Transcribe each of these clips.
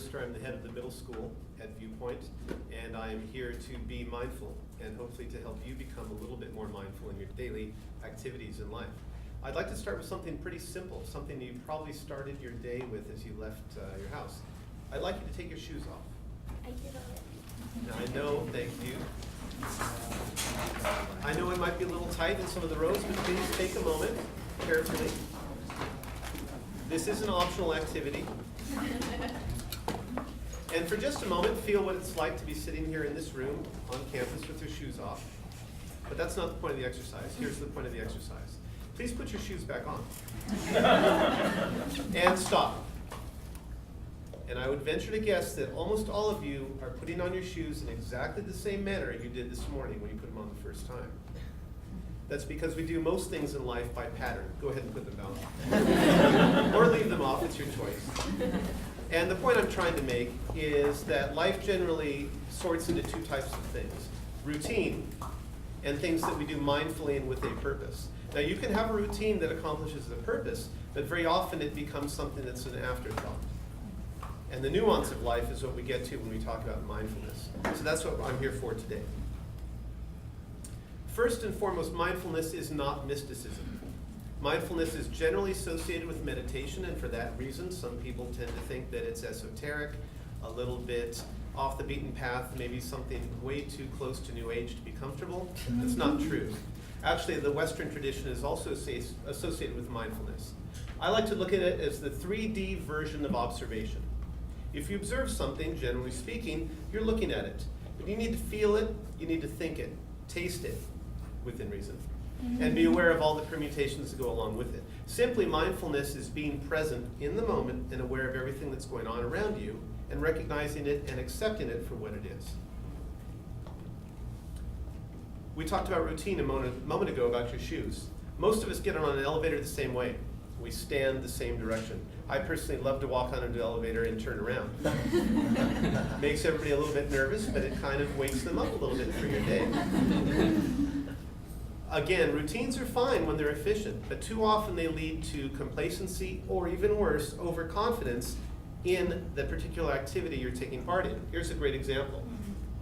Armbrister. I'm the head of the middle school at Viewpoint, and I'm here to be mindful and hopefully to help you become a little bit more mindful in your daily activities in life. I'd like to start with something pretty simple, something you probably started your day with as you left your house. I'd like you to take your shoes off. I did already. Now I know, thank you. I know it might be a little tight in some of the rows, but please take a moment carefully. This is an optional activity. And for just a moment, feel what it's like to be sitting here in this room on campus with your shoes off. But that's not the point of the exercise. Here's the point of the exercise. Please put your shoes back on. And stop. And I would venture to guess that almost all of you are putting on your shoes in exactly the same manner you did this morning when you put them on the first time. That's because we do most things in life by pattern. Go ahead and put them down. Or leave them off, it's your choice. And the point I'm trying to make is that life generally sorts into two types of things. Routine and things that we do mindfully and with a purpose. Now you can have a routine that accomplishes the purpose, but very often it becomes something that's an afterthought. And the nuance of life is what we get to when we talk about mindfulness. So that's what I'm here for today. First and foremost, mindfulness is not mysticism. Mindfulness is generally associated with meditation, and for that reason, some people tend to think that it's esoteric, a little bit off the beaten path, maybe something way too close to New Age to be comfortable. That's not true. Actually, the Western tradition is also associated with mindfulness. I like to look at it as the 3D version of observation. If you observe something, generally speaking, you're looking at it. But you need to feel it, you need to think it, taste it, within reason, and be aware of all the permutations that go along with it. Simply, mindfulness is being present in the moment and aware of everything that's going on around you and recognizing it and accepting it for what it is. We talked about routine a moment ago about your shoes. Most of us get on an elevator the same way. We stand the same direction. I personally love to walk on an elevator and turn around. Makes everybody a little bit nervous, but it kind of wakes them up a little bit for your day. Again, routines are fine when they're efficient, but too often they lead to complacency or even worse, overconfidence in the particular activity you're taking part in. Here's a great example.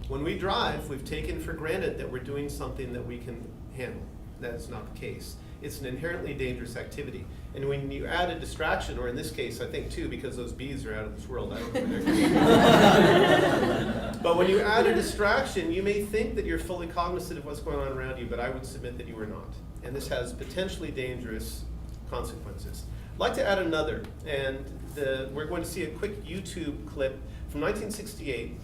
When we drive, we've taken for granted that we're doing something that we can handle. That is not the case. It's an inherently dangerous activity. And when you add a distraction, or in this case, I think two, because those bees are out of this world, I don't know where they're going. But when you add a distraction, you may think that you're fully cognizant of what's going on around you, but I would submit that you are not. And this has potentially dangerous consequences. I'd like to add another, and we're going to see a quick YouTube clip from 1968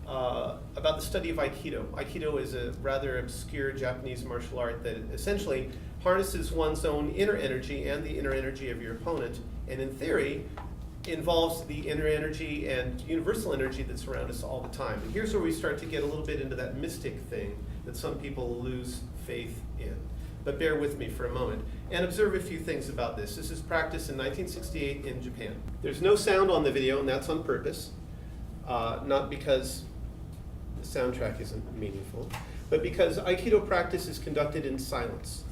about the study of aikido. Aikido is a rather obscure Japanese martial art that essentially harnesses one's own inner energy and the inner energy of your opponent, and in theory, involves the inner energy and universal energy that's around us all the time. And here's where we start to get a little bit into that mystic thing that some people lose faith in. But bear with me for a moment and observe a few things about this. This is practiced in 1968 in Japan. There's no sound on the video, and that's on purpose, not because the soundtrack isn't meaningful, but because Aikido practice is conducted in silence.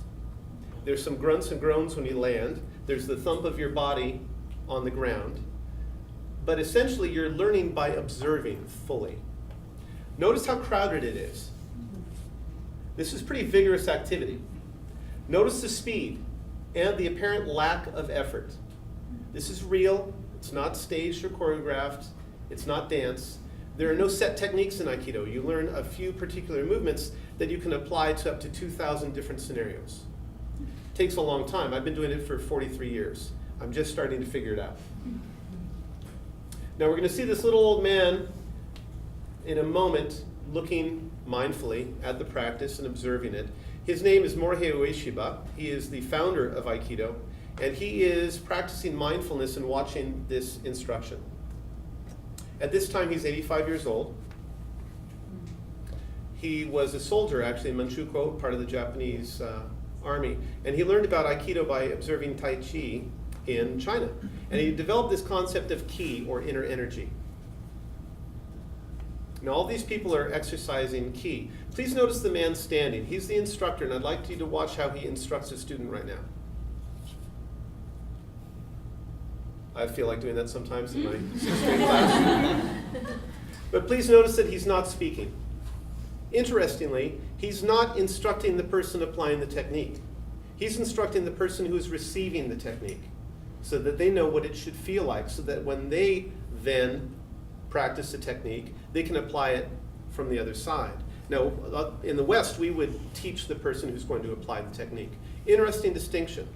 There's some grunts and groans when you land. There's the thump of your body on the ground. But essentially, you're learning by observing fully. Notice how crowded it is. This is pretty vigorous activity. Notice the speed and the apparent lack of effort. This is real. It's not staged or choreographed. It's not dance. There are no set techniques in Aikido. You learn a few particular movements that you can apply to up to 2,000 different scenarios. It takes a long time. I've been doing it for 43 years. I'm just starting to figure it out. Now we're going to see this little old man in a moment looking mindfully at the practice and observing it. His name is Morihei Ueshiba. He is the founder of Aikido, and he is practicing mindfulness and watching this instruction. At this time, he's 85 years old. He was a soldier, actually, in Manchukuo, part of the Japanese army. And he learned about Aikido by observing Tai Chi in China. And he developed this concept of ki, or inner energy. Now, all these people are exercising ki. Please notice the man standing. He's the instructor, and I'd like you to watch how he instructs a student right now. I feel like doing that sometimes in my 6th grade class. But please notice that he's not speaking. Interestingly, he's not instructing the person applying the technique. He's instructing the person who is receiving the technique so that they know what it should feel like, so that when they then practice the technique, they can apply it from the other side. Now, in the West, we would teach the person who's going to apply the technique. Interesting distinction.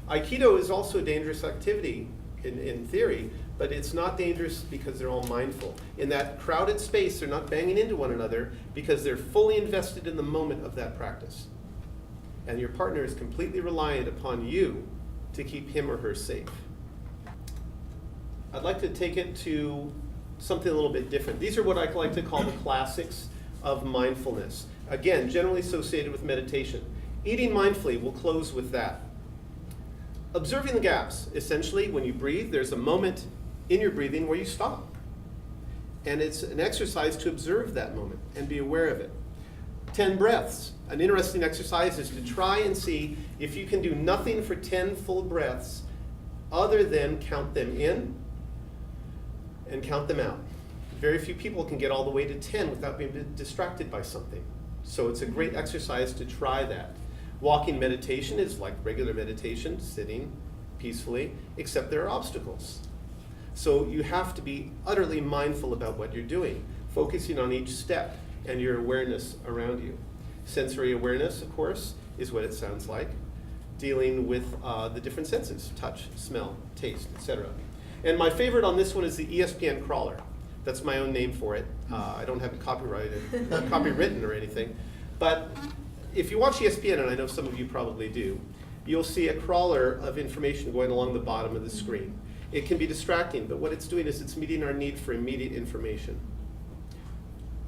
Aikido is also a dangerous activity in theory, but it's not dangerous because they're all mindful. In that crowded space, they're not banging into one another because they're fully invested in the moment of that practice. And your partner is completely reliant upon you to keep him or her safe. I'd like to take it to something a little bit different. These are what I like to call the classics of mindfulness. Again, generally associated with meditation. Eating mindfully, we'll close with that. Observing the gaps. Essentially, when you breathe, there's a moment in your breathing where you stop. And it's an exercise to observe that moment and be aware of it. 10 breaths. An interesting exercise is to try and see if you can do nothing for 10 full breaths other than count them in and count them out. Very few people can get all the way to 10 without being distracted by something. So it's a great exercise to try that. Walking meditation is like regular meditation, sitting peacefully, except there are obstacles. So you have to be utterly mindful about what you're doing, focusing on each step and your awareness around you. Sensory awareness, of course, is what it sounds like, dealing with the different senses, touch, smell, taste, etc. And my favorite on this one is the ESPN crawler. That's my own name for it. I don't have it copywritten or anything. But if you watch ESPN, and I know some of you probably do, you'll see a crawler of information going along the bottom of the screen. It can be distracting, but what it's doing is it's meeting our need for immediate information.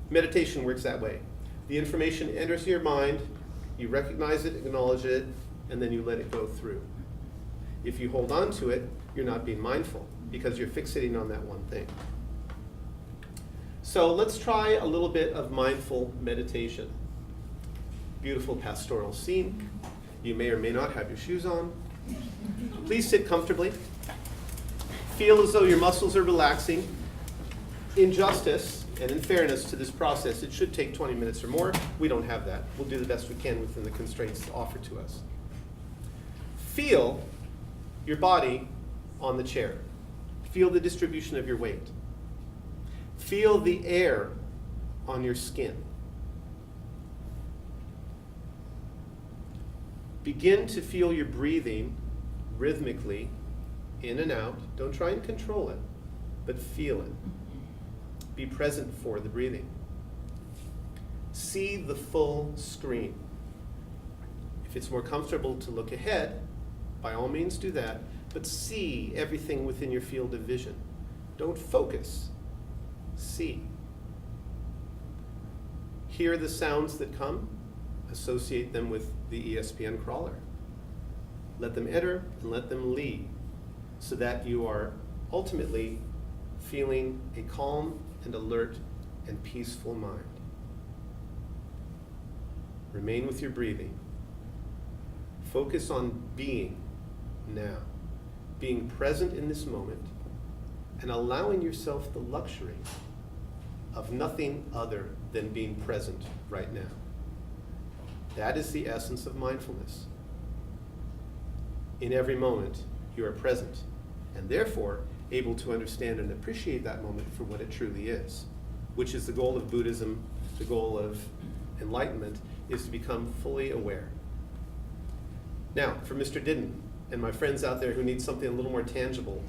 Meditation works that way. The information enters your mind, you recognize it, acknowledge it, and then you let it go through. If you hold on to it, you're not being mindful because you're fixating on that one thing. So let's try a little bit of mindful meditation. Beautiful pastoral scene. You may or may not have your shoes on. Please sit comfortably. Feel as though your muscles are relaxing. In justice and in fairness to this process, it should take 20 minutes or more. We don't have that. We'll do the best we can within the constraints offered to us. Feel your body on the chair. Feel the distribution of your weight. Feel the air on your skin. Begin to feel your breathing rhythmically in and out. Don't try and control it, but feel it. Be present for the breathing. See the full screen. If it's more comfortable to look ahead, by all means do that, but see everything within your field of vision. Don't focus. See. Hear the sounds that come. Associate them with the ESPN crawler. Let them enter and let them leave so that you are ultimately feeling a calm and alert and peaceful mind. Remain with your breathing. Focus on being now, being present in this moment, and allowing yourself the luxury of nothing other than being present right now. That is the essence of mindfulness. In every moment, you are present, and therefore able to understand and appreciate that moment for what it truly is, which is the goal of Buddhism, the goal of enlightenment, is to become fully aware. Now, for Mr. Didden and my friends out there who need something a little more tangible,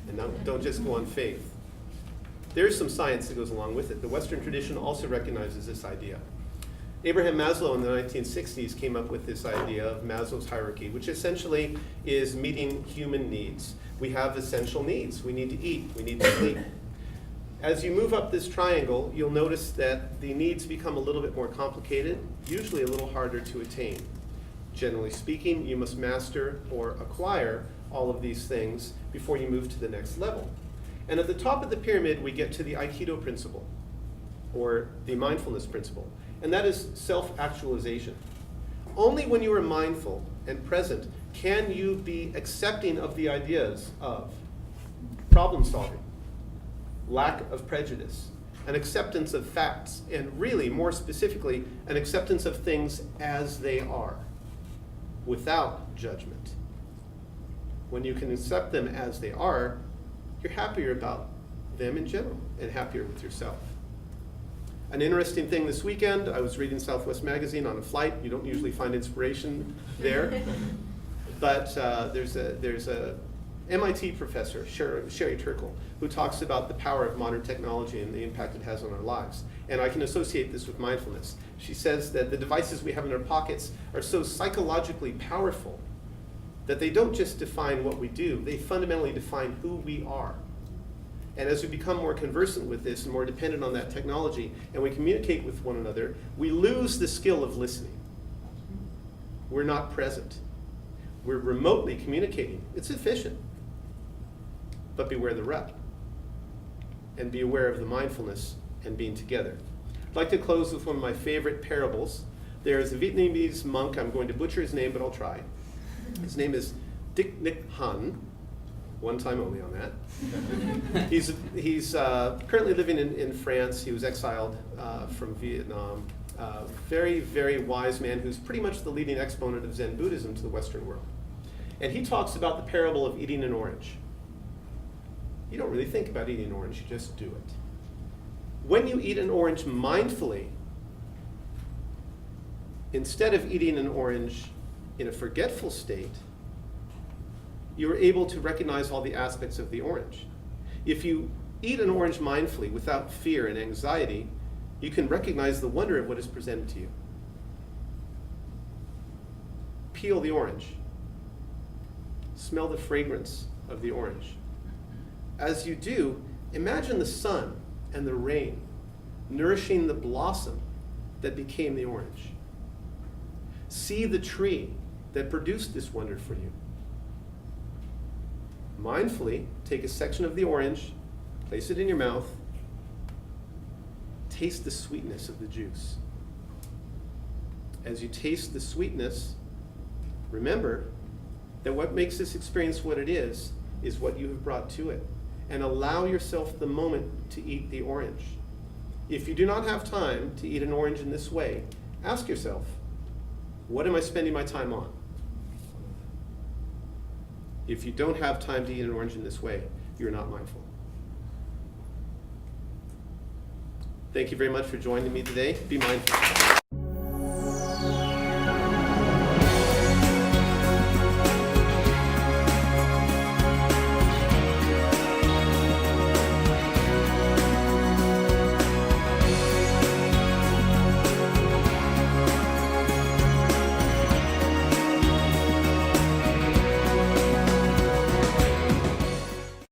and don't just go on faith, there's some science that goes along with it. The Western tradition also recognizes this idea. Abraham Maslow in the 1960s came up with this idea of Maslow's hierarchy, which essentially is meeting human needs. We have essential needs. We need to eat. We need to sleep. As you move up this triangle, you'll notice that the needs become a little bit more complicated, usually a little harder to attain. Generally speaking, you must master or acquire all of these things before you move to the next level. And at the top of the pyramid, we get to the aikido principle, or the mindfulness principle, and that is self-actualization. Only when you are mindful and present can you be accepting of the ideas of problem solving, lack of prejudice, an acceptance of facts, and really, more specifically, an acceptance of things as they are, without judgment. When you can accept them as they are, you're happier about them in general and happier with yourself. An interesting thing this weekend, I was reading Southwest Magazine on a flight. You don't usually find inspiration there. But there's a MIT professor, Sherry Turkle, who talks about the power of modern technology and the impact it has on our lives. And I can associate this with mindfulness. She says that the devices we have in our pockets are so psychologically powerful that they don't just define what we do, they fundamentally define who we are. And as we become more conversant with this and more dependent on that technology, and we communicate with one another, we lose the skill of listening. We're not present. We're remotely communicating. It's efficient. But beware the rut. And be aware of the mindfulness and being together. I'd like to close with one of my favorite parables. There is a Vietnamese monk, I'm going to butcher his name, but I'll try. His name is Dic Nic Han. One time only on that. He's currently living in France. He was exiled from Vietnam. Very, very wise man who's pretty much the leading exponent of Zen Buddhism to the Western world. And he talks about the parable of eating an orange. You don't really think about eating an orange, you just do it. When you eat an orange mindfully, instead of eating an orange in a forgetful state, you are able to recognize all the aspects of the orange. If you eat an orange mindfully without fear and anxiety, you can recognize the wonder of what is presented to you. Peel the orange. Smell the fragrance of the orange. As you do, imagine the sun and the rain nourishing the blossom that became the orange. See the tree that produced this wonder for you. Mindfully, take a section of the orange, place it in your mouth, taste the sweetness of the juice. As you taste the sweetness, remember that what makes this experience what it is what you have brought to it. And allow yourself the moment to eat the orange. If you do not have time to eat an orange in this way, ask yourself, what am I spending my time on? If you don't have time to eat an orange in this way, you're not mindful. Thank you very much for joining me today. Be mindful.